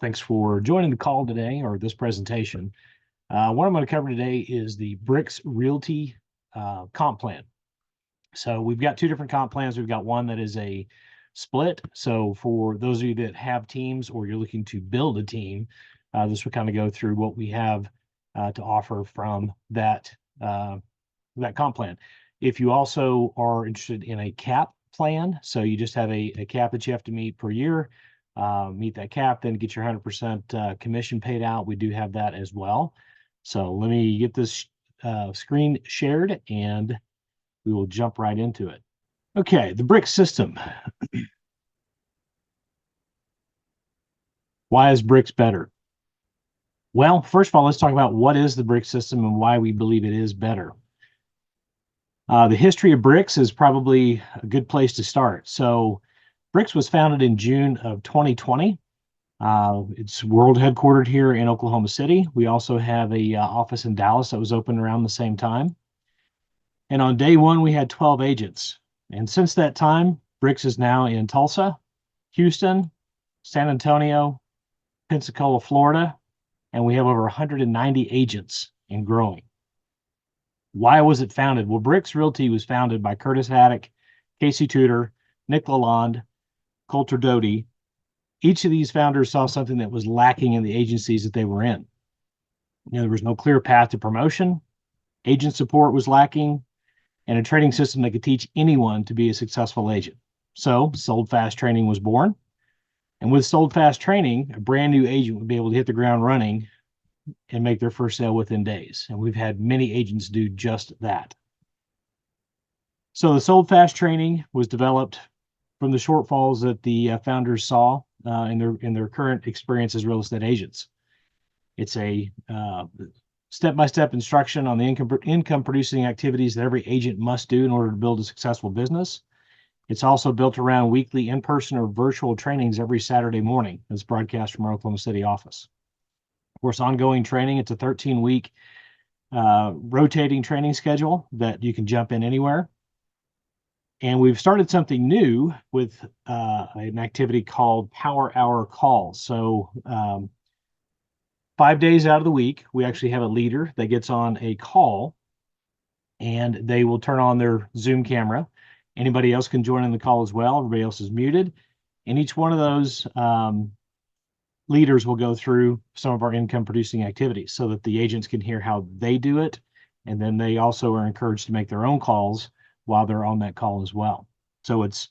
Thanks for joining the call today or this presentation. What I'm going to cover today is the Brix Realty comp plan. So we've got two different comp plans. We've got one that is a split. So for those of you that have teams or you're looking to build a team, this will kind of go through what we have to offer from that comp plan. If you also are interested in a cap plan, so you just have a cap that you have to meet per year, meet that cap, then get your 100% commission paid out. We do have that as well. So let me get this screen shared and we will jump right into it. Okay, the Brix system. Why is Brix better? Well, first of all, let's talk about what is the Brix system and why we believe it is better. The history of Brix is probably a good place to start. So Brix was founded in June of 2020. It's world headquartered here in Oklahoma City. We also have a office in Dallas that was open around the same time. And on day one, we had 12 agents. And since that time, Brix is now in Tulsa, Houston, San Antonio, Pensacola, Florida, and we have over 190 agents and growing. Why was it founded? Well, Brix Realty was founded by Curtis Haddock, Casey Tudor, Nick Lalonde, Coulter Doty. Each of these founders saw something that was lacking in the agencies that they were in. There was no clear path to promotion, agent support was lacking, and a training system that could teach anyone to be a successful agent. So Sold Fast Training was born. And with Sold Fast Training, a brand new agent would be able to hit the ground running and make their first sale within days. And we've had many agents do just that. So the Sold Fast Training was developed from the shortfalls that the founders saw in their current experience as real estate agents. It's a step-by-step instruction on the income producing activities that every agent must do in order to build a successful business. It's also built around weekly in-person or virtual trainings every Saturday morning. It's broadcast from our Oklahoma City office. Of course, ongoing training. It's a 13-week rotating training schedule that you can jump in anywhere. And we've started something new with an activity called Power Hour Calls. So 5 days out of the week, we actually have a leader that gets on a call and they will turn on their Zoom camera. Anybody else can join in the call as well. Everybody else is muted. And each one of those leaders will go through some of our income producing activities so that the agents can hear how they do it. And then they also are encouraged to make their own calls while they're on that call as well. So it's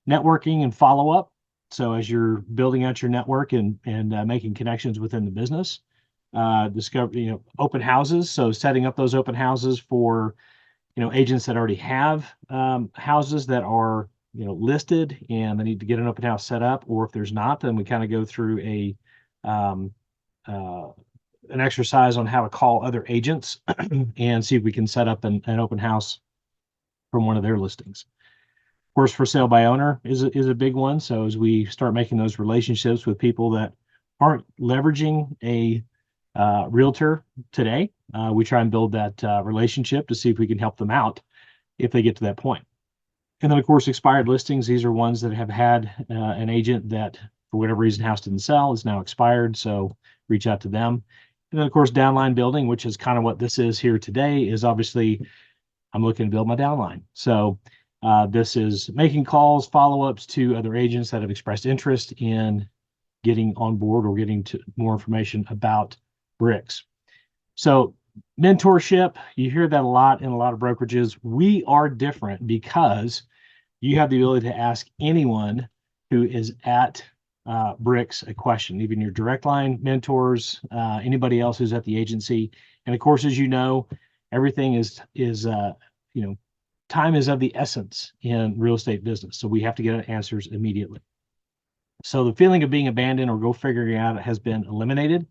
networking and follow-up. So as you're building out your network and making connections within the business, discover, open houses. So setting up those open houses for, agents that already have houses that are, listed and they need to get an open house set up. Or if there's not, then we kind of go through an exercise on how to call other agents and see if we can set up an open house from one of their listings. Of course, for sale by owner is a big one. So as we start making those relationships with people that aren't leveraging a realtor today, we try and build that relationship to see if we can help them out if they get to that point. And then, of course, expired listings. These are ones that have had an agent that, for whatever reason, house didn't sell, is now expired. So reach out to them. And then, of course, downline building, which is kind of what this is here today, is obviously I'm looking to build my downline. So this is making calls, follow-ups to other agents that have expressed interest in getting on board or getting to more information about Brix. So mentorship, you hear that a lot in a lot of brokerages. We are different because you have the ability to ask anyone who is at Brix a question, even your direct line mentors, anybody else who's at the agency. And of course, as you know, everything is time is of the essence in real estate business. So we have to get answers immediately. So the feeling of being abandoned or go figuring it out has been eliminated.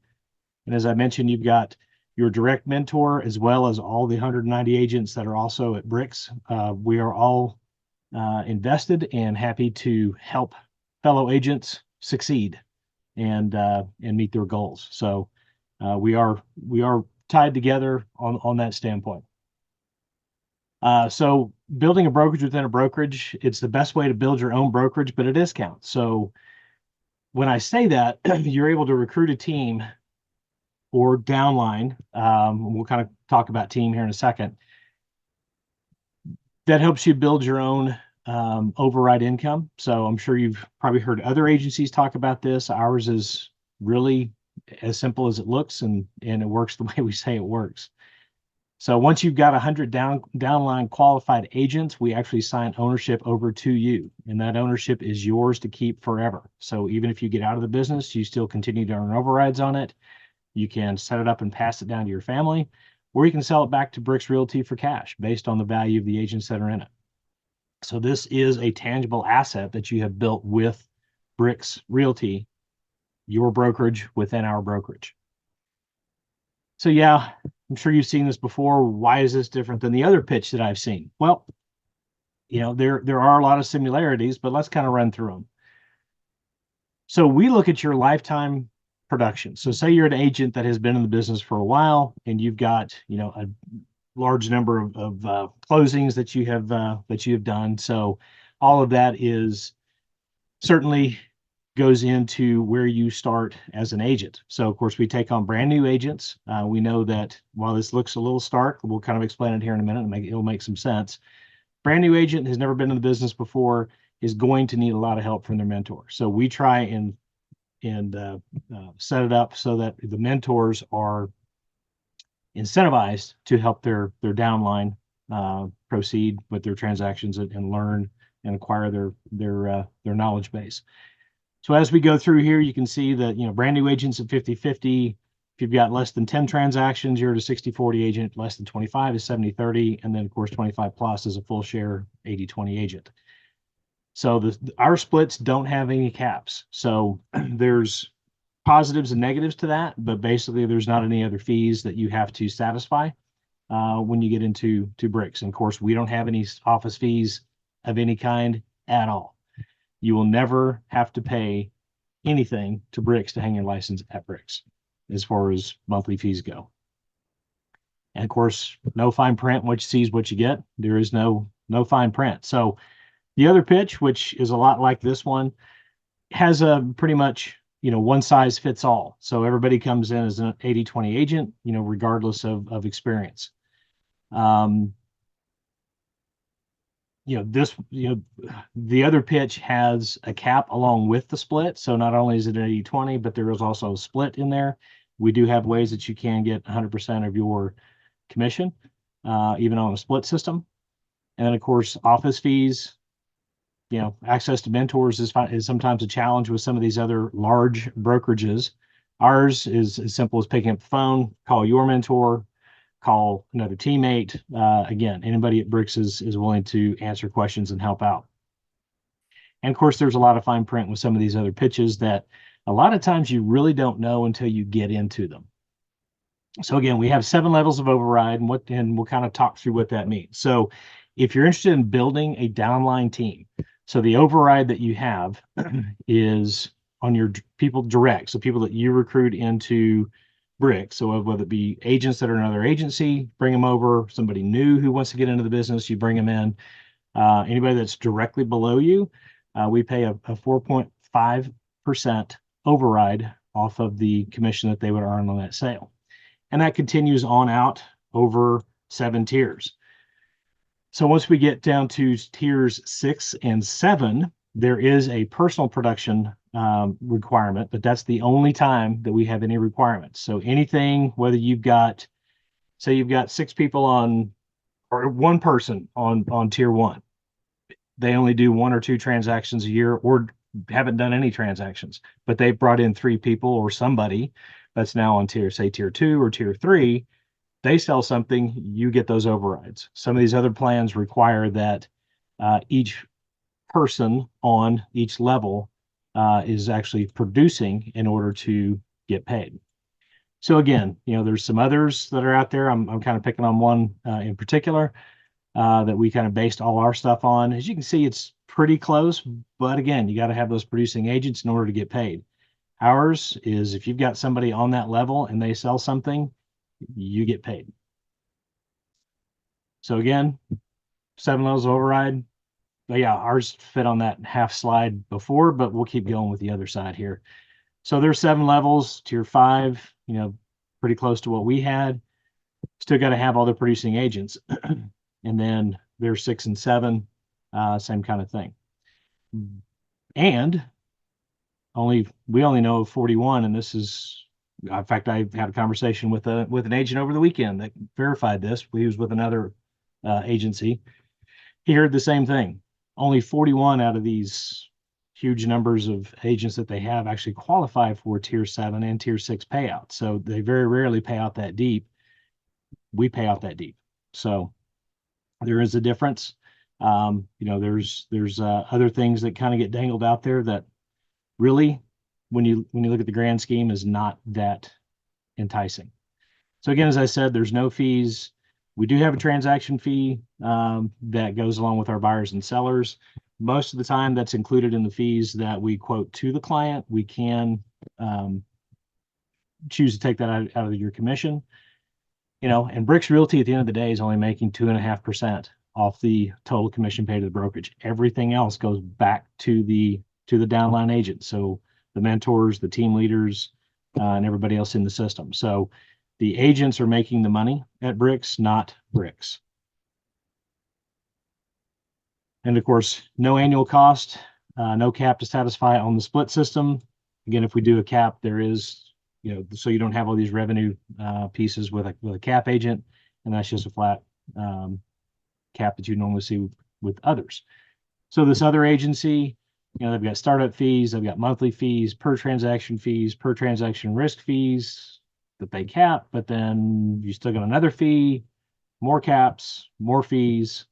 And as I mentioned, you've got your direct mentor as well as all the 190 agents that are also at Brix. We are all invested and happy to help fellow agents succeed and meet their goals. So we are tied together on that standpoint. So building a brokerage within a brokerage, it's the best way to build your own brokerage, but a discount. So when I say that, you're able to recruit a team or downline. We'll kind of talk about team here in a second. That helps you build your own override income. So I'm sure you've probably heard other agencies talk about this. Ours is really as simple as it looks, and it works the way we say it works. So once you've got 100 downline qualified agents, we actually sign ownership over to you, and that ownership is yours to keep forever. So even if you get out of the business, you still continue to earn overrides on it. You can set it up and pass it down to your family, or you can sell it back to Brix Realty for cash based on the value of the agents that are in it. So this is a tangible asset that you have built with Brix Realty, your brokerage within our brokerage. So yeah, I'm sure you've seen this before. Why is this different than the other pitch that I've seen? Well, there are a lot of similarities, but let's kind of run through them. So we look at your lifetime production. So say you're an agent that has been in the business for a while, and you've got a large number of closings that you have done. So all of that is certainly goes into where you start as an agent. So of course we take on brand new agents. We know that while this looks a little stark, we'll kind of explain it here in a minute and it'll make some sense. Brand new agent has never been in the business before, is going to need a lot of help from their mentor. So we try and set it up so that the mentors are incentivized to help their downline proceed with their transactions and learn and acquire their knowledge base. So as we go through here, you can see that, brand new agents at 50-50. If you've got less than 10 transactions, you're at a 60-40 agent. Less than 25 is 70-30. And then, of course, 25 plus is a full share 80-20 agent. So our splits don't have any caps. So there's positives and negatives to that, but basically there's not any other fees that you have to satisfy when you get into Brix. And of course, we don't have any office fees of any kind at all. You will never have to pay anything to Brix to hang your license at Brix as far as monthly fees go. And of course, no fine print. What you see is what you get. There is no fine print. So the other pitch, which is a lot like this one, has a pretty much one size fits all. So everybody comes in as an 80-20 agent, regardless of experience. The other pitch has a cap along with the split. So not only is it an 80-20, but there is also a split in there. We do have ways that you can get 100% of your commission, even on a split system. And then, of course, office fees, access to mentors is sometimes a challenge with some of these other large brokerages. Ours is as simple as picking up the phone, call your mentor, call another teammate. Again, anybody at Brix is willing to answer questions and help out. And of course, there's a lot of fine print with some of these other pitches that a lot of times you really don't know until you get into them. So again, we have 7 levels of override, and we'll kind of talk through what that means. So if you're interested in building a downline team, so the override that you have is on your people direct, so people that you recruit into Brix. So whether it be agents that are in another agency, bring them over. Somebody new who wants to get into the business, you bring them in. Anybody that's directly below you, we pay a 4.5% override off of the commission that they would earn on that sale. And that continues on out over 7 tiers. So once we get down to tiers 6 and 7, there is a personal production requirement, but that's the only time that we have any requirements. So anything, whether say you've got 6 people or 1 person on tier 1, they only do 1 or 2 transactions a year or haven't done any transactions, but they've brought in 3 people or somebody that's now on tier 2 or tier 3, they sell something, you get those overrides. Some of these other plans require that each person on each level is actually producing in order to get paid. So again, there's some others that are out there. I'm kind of picking on one in particular that we kind of based all our stuff on. As you can see, it's pretty close, but again, you got to have those producing agents in order to get paid. Ours is if you've got somebody on that level and they sell something, you get paid. So again, 7 levels of override, but yeah, ours fit on that half slide before, but we'll keep going with the other side here. So there's 7 levels. Tier 5, pretty close to what we had. Still got to have all the producing agents. And then there's 6 and 7, same kind of thing. And we only know 41, and this is, in fact, I had a conversation with an agent over the weekend that verified this. He was with another agency. He heard the same thing. Only 41 out of these huge numbers of agents that they have actually qualify for Tier 7 and Tier 6 payouts. So they very rarely pay out that deep. We pay out that deep. So there is a difference. There's other things that kind of get dangled out there that really, when you look at the grand scheme, is not that enticing. So again, as I said, there's no fees. We do have a transaction fee that goes along with our buyers and sellers. Most of the time, that's included in the fees that we quote to the client. We can choose to take that out of your commission. And Brix Realty at the end of the day is only making 2.5% off the total commission paid to the brokerage. Everything else goes back to the downline agent. So the mentors, the team leaders, and everybody else in the system. So the agents are making the money at Brix, not Brix. And of course, no annual cost, no cap to satisfy on the split system. Again, if we do a cap, there is, so you don't have all these revenue pieces with a cap agent, and that's just a flat cap that you normally see with others. So this other agency, they've got startup fees, they've got monthly fees, per transaction risk fees that they cap, but then you still got another fee, more caps, more fees.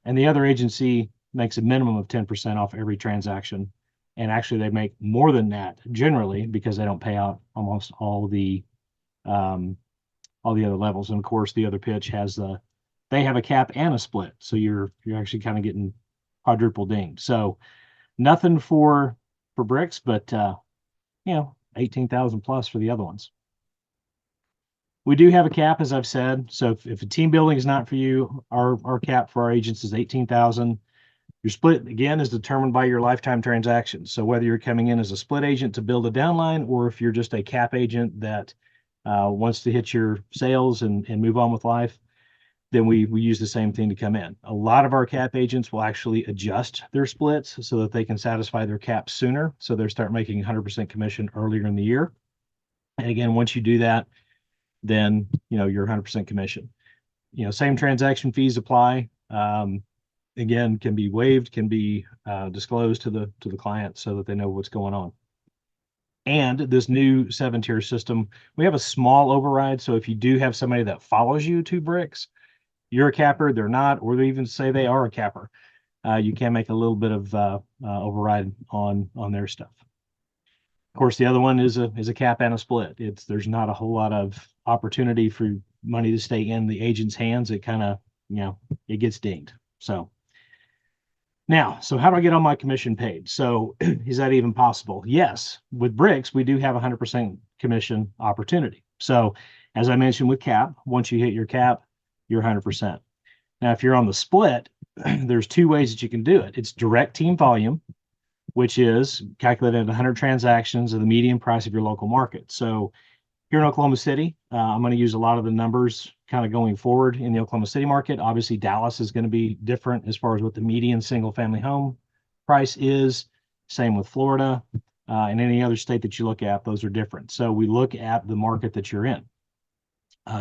And the other agency makes a minimum of 10% off every transaction. And actually they make more than that generally because they don't pay out almost all the other levels. And of course the other pitch they have a cap and a split. So you're actually kind of getting quadruple dinged. So nothing for Brix, but 18,000 plus for the other ones. We do have a cap, as I've said. So if a team building is not for you, our cap for our agents is 18,000. Your split, again, is determined by your lifetime transactions. So whether you're coming in as a split agent to build a downline, or if you're just a cap agent that wants to hit your sales and move on with life, then we use the same thing to come in. A lot of our cap agents will actually adjust their splits so that they can satisfy their cap sooner. So they start making 100% commission earlier in the year. And again, once you do that, then you're 100% commission. Same transaction fees apply. Again, can be waived, can be disclosed to the client so that they know what's going on. And this new 7-tier system, we have a small override. So if you do have somebody that follows you to Brix, you're a capper, they're not, or they even say they are a capper, you can make a little bit of override on their stuff. Of course, the other one is a cap and a split. There's not a whole lot of opportunity for money to stay in the agent's hands. It kind of, it gets dinged. So how do I get all my commission paid? So is that even possible? Yes. With Brix, we do have 100% commission opportunity. So as I mentioned with cap, once you hit your cap, you're 100%. Now, if you're on the split, there's 2 ways that you can do it. It's direct team volume, which is calculated at 100 transactions of the median price of your local market. So here in Oklahoma City, I'm going to use a lot of the numbers kind of going forward in the Oklahoma City market. Obviously, Dallas is going to be different as far as what the median single family home price is. Same with Florida and any other state that you look at, those are different. So we look at the market that you're in.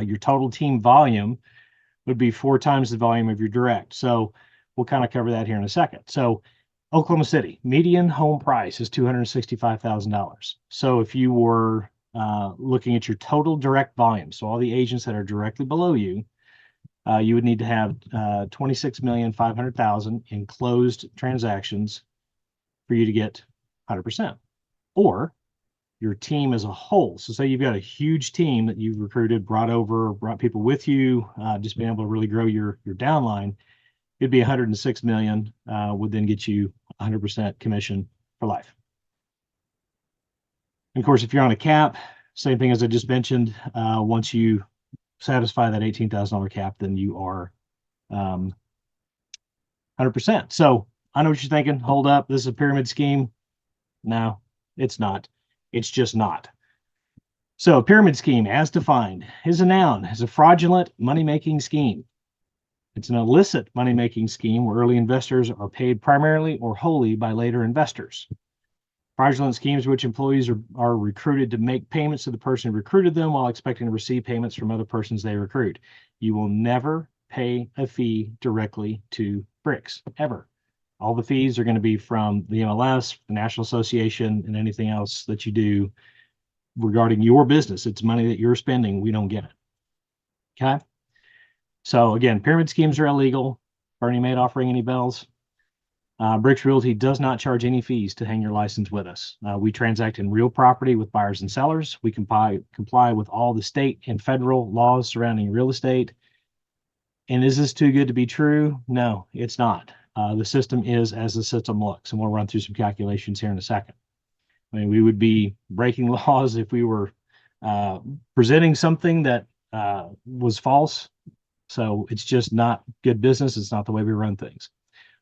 Your total team volume would be 4 times the volume of your direct. So we'll kind of cover that here in a second. So Oklahoma City, median home price is $265,000. So if you were looking at your total direct volume, so all the agents that are directly below you, you would need to have 26,500,000 in closed transactions for you to get 100%. Or your team as a whole. So say you've got a huge team that you've recruited, brought people with you, just being able to really grow your downline. It'd be 106 million, would then get you 100% commission for life. And of course, if you're on a cap, same thing as I just mentioned, once you satisfy that $18,000 cap, then you are 100%. So I know what you're thinking. Hold up, this is a pyramid scheme. No, it's not. It's just not. So a pyramid scheme, as defined, is a noun, is a fraudulent money-making scheme. It's an illicit money-making scheme where early investors are paid primarily or wholly by later investors. Fraudulent schemes in which employees are recruited to make payments to the person who recruited them while expecting to receive payments from other persons they recruit. You will never pay a fee directly to Brix, ever. All the fees are going to be from the MLS, the National Association, and anything else that you do regarding your business. It's money that you're spending. We don't get it. Okay. So again, pyramid schemes are illegal. Bernie Madoff, ring any bells? Brix Realty does not charge any fees to hang your license with us. We transact in real property with buyers and sellers. We comply with all the state and federal laws surrounding real estate. And is this too good to be true? No, it's not. The system is as the system looks, and we'll run through some calculations here in a second. I mean, we would be breaking laws if we were presenting something that was false. So it's just not good business. It's not the way we run things.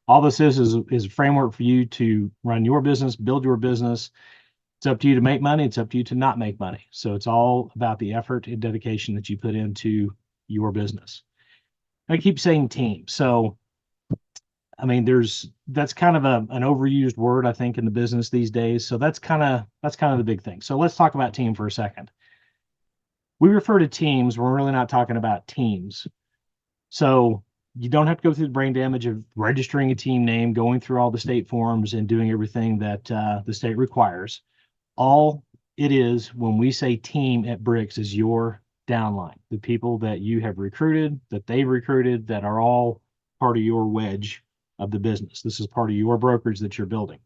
All this is a framework for you to run your business, build your business. It's up to you to make money. It's up to you to not make money. So it's all about the effort and dedication that you put into your business. I keep saying team. So, I mean, that's kind of an overused word, I think, in the business these days. So that's kind of the big thing. So let's talk about team for a second. We refer to teams. We're really not talking about teams. So you don't have to go through the brain damage of registering a team name, going through all the state forms, and doing everything that the state requires. All it is when we say team at Brix is your downline, the people that you have recruited, that they've recruited, that are all part of your wedge of the business. This is part of your brokerage that you're building.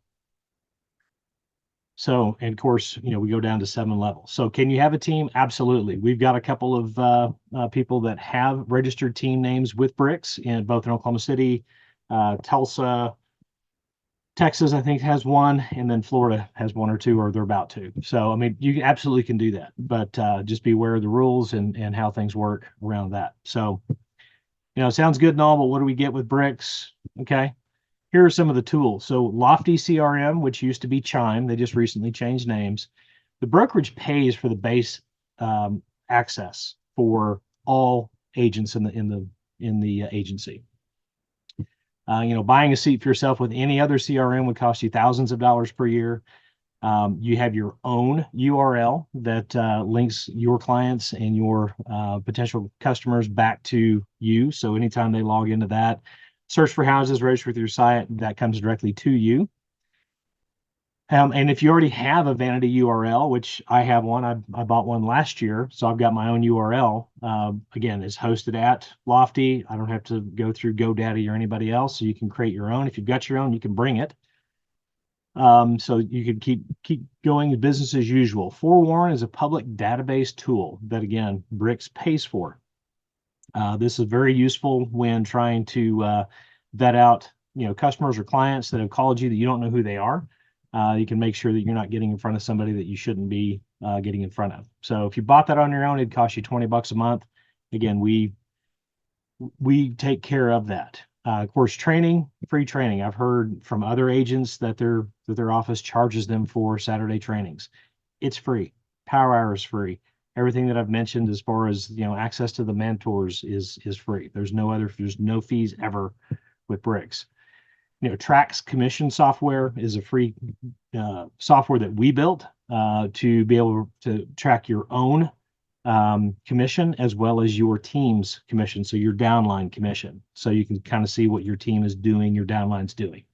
So, and of course, we go down to 7 levels. So can you have a team? Absolutely. We've got a couple of people that have registered team names with Brix in both in Oklahoma City, Tulsa, Texas, I think has one, and then Florida has 1 or 2, or they're about to. So, I mean, you absolutely can do that, but just be aware of the rules and how things work around that. So, sounds good and all, but what do we get with Brix? Okay. Here are some of the tools. So Lofty CRM, which used to be Chime, they just recently changed names. The brokerage pays for the base access for all agents in the agency. Buying a seat for yourself with any other CRM would cost you thousands of dollars per year. You have your own URL that links your clients and your potential customers back to you. So anytime they log into that, search for houses, register with your site, that comes directly to you. And if you already have a vanity URL, which I have one, I bought one last year, so I've got my own URL. Again, it's hosted at Lofty. I don't have to go through GoDaddy or anybody else, so you can create your own. If you've got your own, you can bring it. So you can keep going business as usual. Forewarn is a public database tool that, again, Brix pays for. This is very useful when trying to vet out, customers or clients that have called you that you don't know who they are. You can make sure that you're not getting in front of somebody that you shouldn't be getting in front of. So if you bought that on your own, it'd cost you $20 a month. Again, we take care of that. Of course, free training. I've heard from other agents that their office charges them for Saturday trainings. It's free. Power Hour is free. Everything that I've mentioned as far as access to the mentors is free. There's no fees ever with Brix. Trax commission software is a free software that we built to be able to track your own commission as well as your team's commission, so your downline commission, so you can kind of see what your team is doing, your downline's doing.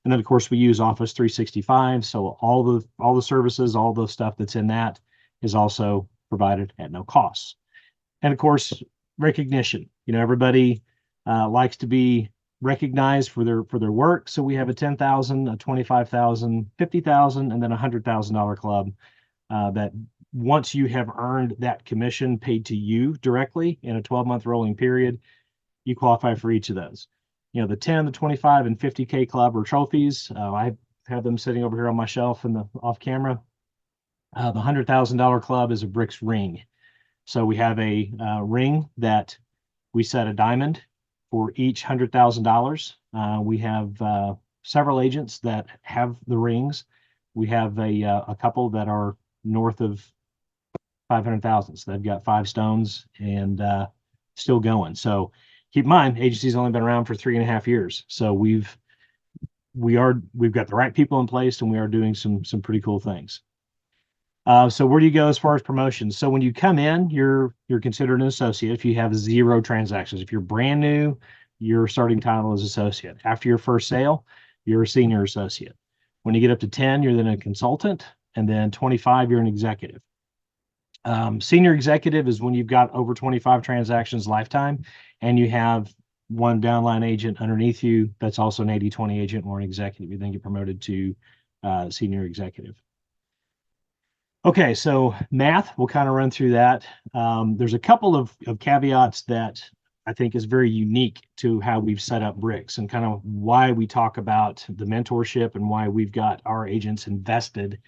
And then of course we use Office 365, so all the services, all the stuff that's in that is also provided at no cost. And of course, recognition. Everybody likes to be recognized for their work. So we have a $10,000, a $25,000, $50,000, and then $100,000 club that once you have earned that commission paid to you directly in a 12-month rolling period, you qualify for each of those. The 10, the 25, and 50K club are trophies. I have them sitting over here on my shelf in the off camera. The $100,000 club is a Brix ring. So we have a ring that we set a diamond for each $100,000. We have several agents that have the rings. We have a couple that are north of 500,000. So they've got 5 stones and still going. So keep in mind, agency's only been around for 3.5 years. So we've got the right people in place, and we are doing some pretty cool things. So where do you go as far as promotions? So when you come in, you're considered an associate if you have 0 transactions. If you're brand new, your starting title is associate. After your first sale, you're a senior associate. When you get up to 10, you're then a consultant, and then 25, you're an executive. Senior executive is when you've got over 25 transactions lifetime, and you have one downline agent underneath you that's also an 80/20 agent or an executive. You then get promoted to senior executive. Okay, so math, we'll kind of run through that. There's a couple of caveats that I think is very unique to how we've set up Brix, and kind of why we talk about the mentorship and why we've got our agents invested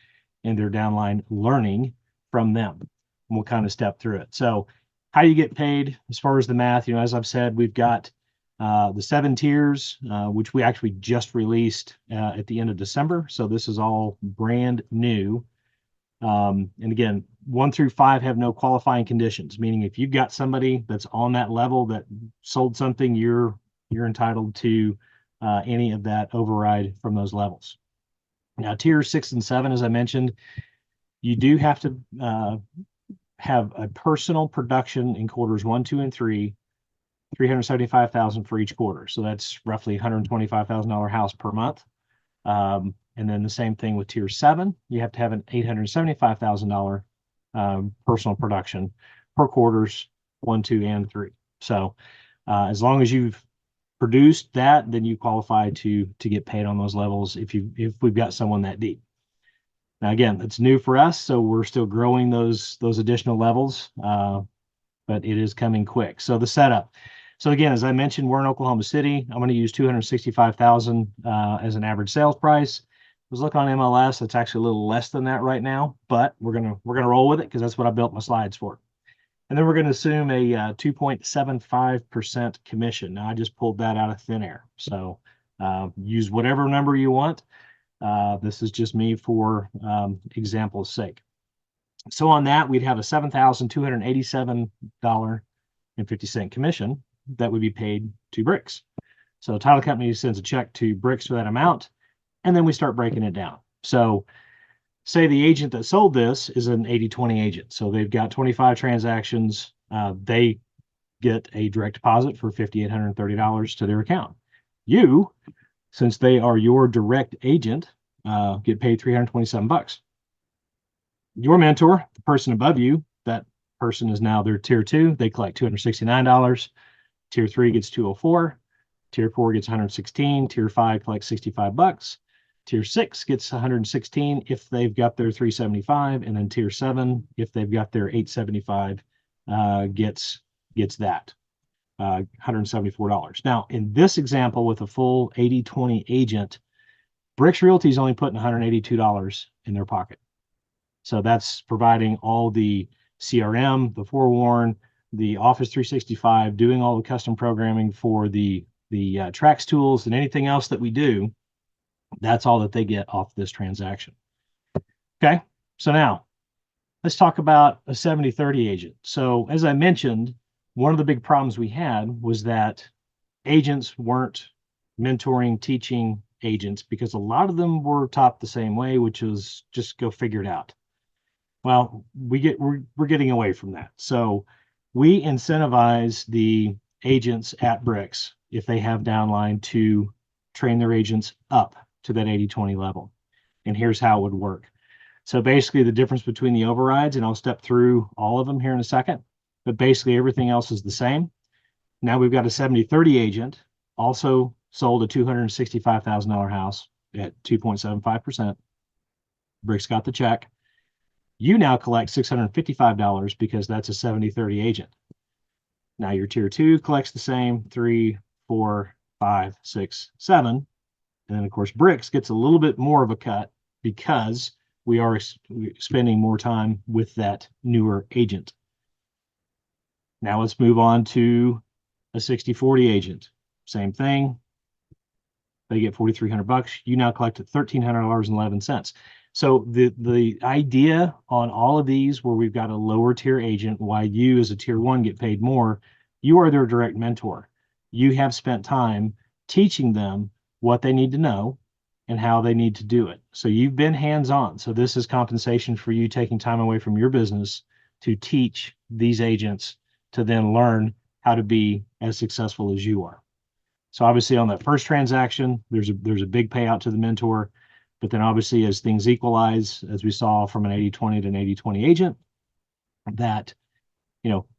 in their downline learning from them. And we'll kind of step through it. So how you get paid as far as the math, as I've said, we've got the 7 tiers, which we actually just released at the end of December. So this is all brand new. And again, 1 through 5 have no qualifying conditions, meaning if you've got somebody that's on that level that sold something, you're entitled to any of that override from those levels. Now, tiers 6 and 7, as I mentioned, you do have to have a personal production in quarters 1, 2, and 3, 375,000 for each quarter. So that's roughly $125,000 house per month. And then the same thing with tier 7, you have to have an $875,000 personal production per quarters 1, 2, and 3. So as long as you've produced that, then you qualify to get paid on those levels if we've got someone that deep. Now again, it's new for us, so we're still growing those additional levels, but it is coming quick. So the setup. So again, as I mentioned, we're in Oklahoma City. I'm going to use $265,000 as an average sales price. I was looking on MLS. It's actually a little less than that right now, but we're gonna roll with it because that's what I built my slides for. And then we're going to assume a 2.75% commission. Now I just pulled that out of thin air. So use whatever number you want. This is just me for example's sake. So on that, we'd have a $7,287.50 commission that would be paid to Brix. So the title company sends a check to Brix for that amount, and then we start breaking it down. So say the agent that sold this is an 80/20 agent. So they've got 25 transactions. They get a direct deposit for $5,830 to their account. You, since they are your direct agent, get paid $327. Your mentor, the person above you, that person is now their tier 2. They collect $269. Tier 3 gets $204. Tier 4 gets $116. Tier 5 collects $65. Tier 6 gets $116 if they've got their $375, and then Tier 7, if they've got their $875, gets that $174. Now, in this example, with a full 80/20 agent, Brix Realty is only putting $182 in their pocket. So that's providing all the CRM, the forewarn, the Office 365, doing all the custom programming for the Trax tools and anything else that we do. That's all that they get off this transaction. Okay, so now let's talk about a 70/30 agent. So as I mentioned, one of the big problems we had was that agents weren't mentoring, teaching agents because a lot of them were taught the same way, which was just go figure it out. Well, we're getting away from that. So we incentivize the agents at Brix, if they have downline, to train their agents up to that 80/20 level. And here's how it would work. So basically the difference between the overrides, and I'll step through all of them here in a second, but basically everything else is the same. Now we've got a 70/30 agent, also sold a $265,000 house at 2.75%. Brix got the check. You now collect $655 because that's a 70/30 agent. Now your tier 2 collects the same, 3, 4, 5, 6, 7. And then, of course, Brix gets a little bit more of a cut because we are spending more time with that newer agent. Now let's move on to a 60/40 agent. Same thing. They get $4,300. You now collect $1,300.11. So the idea on all of these where we've got a lower tier agent, why you as a tier one get paid more, you are their direct mentor. You have spent time teaching them what they need to know and how they need to do it. So you've been hands-on. So this is compensation for you taking time away from your business to teach these agents to then learn how to be as successful as you are. So obviously on that first transaction, there's a big payout to the mentor. But then obviously as things equalize, as we saw from an 80-20 to an 80-20 agent, that,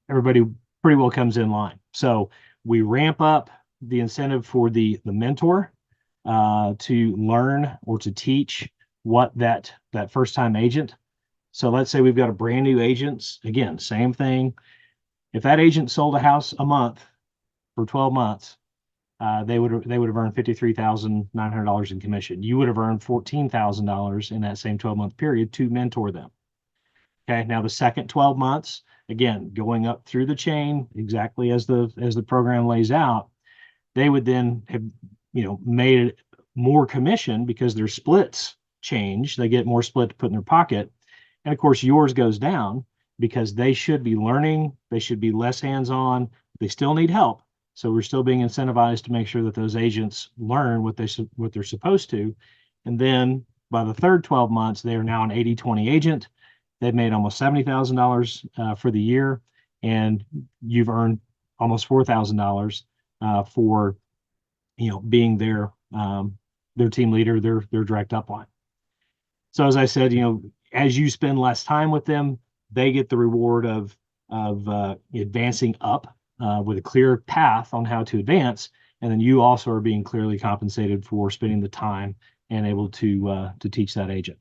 everybody pretty well comes in line. So we ramp up the incentive for the mentor to learn or to teach what that first time agent. So let's say we've got a brand new agent. Again, same thing. If that agent sold a house a month for 12 months, they would have earned $53,900 in commission. You would have earned $14,000 in that same 12-month period to mentor them. Okay, now the second 12 months, again, going up through the chain, exactly as the program lays out, they would then have, made more commission because their splits change. They get more split to put in their pocket. And of course, yours goes down because they should be learning. They should be less hands-on. They still need help. So we're still being incentivized to make sure that those agents learn what they're supposed to. And then by the third 12 months, they are now an 80-20 agent. They've made almost $70,000 for the year, and you've earned almost $4,000 for being their team leader, their direct upline. So as I said, as you spend less time with them, they get the reward of advancing up with a clear path on how to advance, and then you also are being clearly compensated for spending the time and able to teach that agent.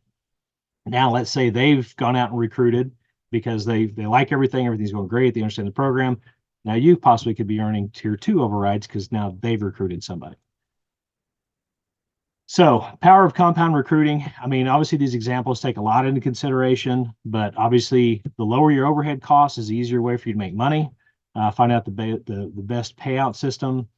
Now, let's say they've gone out and recruited because they like everything's going great, they understand the program. Now you possibly could be earning tier 2 overrides because now they've recruited somebody. So power of compound recruiting. I mean, obviously these examples take a lot into consideration, but obviously the lower your overhead costs is the easier way for you to make money. Find out the best payout system.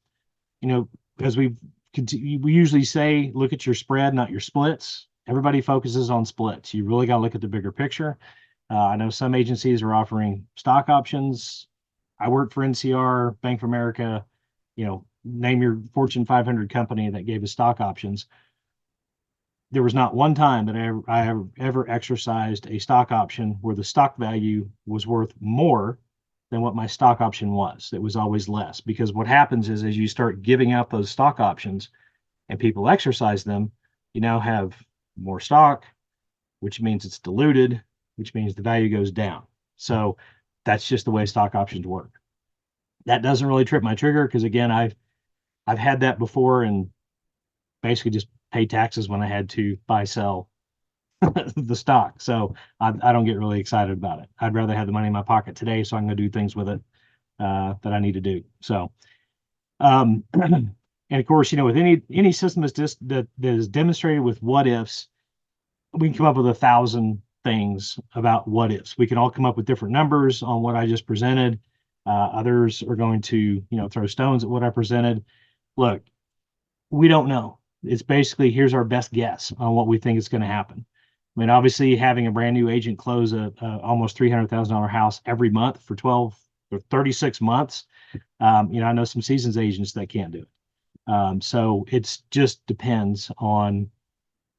As we usually say, look at your spread, not your splits. Everybody focuses on splits. You really got to look at the bigger picture. I know some agencies are offering stock options. I worked for NCR, Bank of America, name your Fortune 500 company that gave us stock options. There was not one time that I ever exercised a stock option where the stock value was worth more than what my stock option was. It was always less, because what happens is as you start giving out those stock options and people exercise them, you now have more stock, which means it's diluted, which means the value goes down. So that's just the way stock options work. That doesn't really trip my trigger because, again, I've had that before and basically just pay taxes when I had to buy, sell the stock. So I don't get really excited about it. I'd rather have the money in my pocket today so I can go do things with it that I need to do. So, and of course, with any system that is demonstrated with what ifs, we can come up with 1,000 things about what ifs. We can all come up with different numbers on what I just presented. Others are going to, throw stones at what I presented. Look, we don't know. It's basically, here's our best guess on what we think is going to happen. I mean, obviously, having a brand new agent close a almost $300,000 house every month for 12 or 36 months, I know some seasoned agents that can't do it. So it just depends on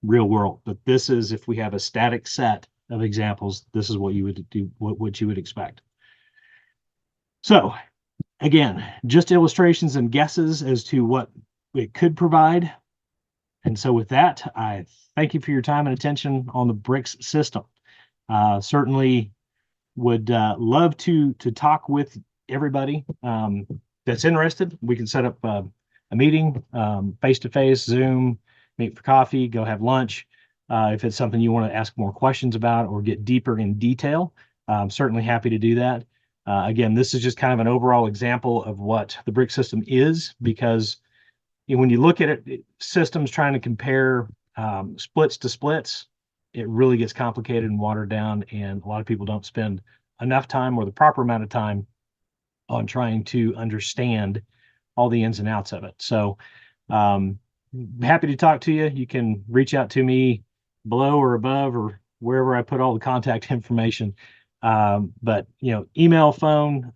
real world. But this is, if we have a static set of examples, this is what you would do, what you would expect. So again, just illustrations and guesses as to what it could provide. And so with that, I thank you for your time and attention on the Brix system. Certainly would love to talk with everybody that's interested. We can set up a meeting, face-to-face, Zoom, meet for coffee, go have lunch. If it's something you want to ask more questions about or get deeper in detail, I'm certainly happy to do that. Again, this is just kind of an overall example of what the Brix system is, because when you look at it, systems trying to compare splits to splits, it really gets complicated and watered down, and a lot of people don't spend enough time or the proper amount of time on trying to understand all the ins and outs of it. So happy to talk to you. You can reach out to me below or above or wherever I put all the contact information. But email, phone.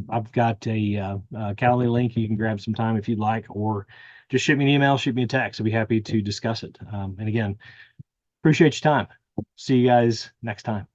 I've got a Calendly link. You can grab some time if you'd like, or just shoot me an email, shoot me a text. I'll be happy to discuss it. And again, appreciate your time. See you guys next time.